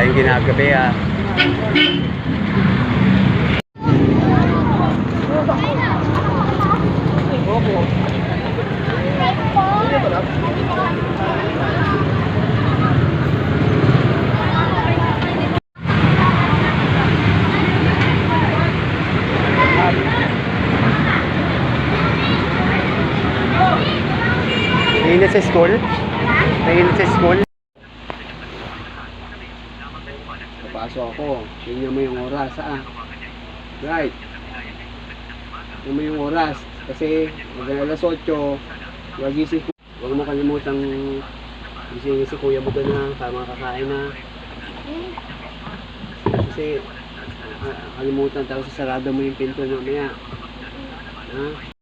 tayong ginagabi ah. Mainit sa school? Mainit sa school? Papasok ako. Tingnan mo yung oras, ah. Right. Tingnan mo yung oras. Kasi mag-alas 8, magising ko. Huwag mo kalimutang gisingin si Kuya mo doon na para makakain na. Kasi kalimutan tapos sarado mo yung pinto mamaya. Ha?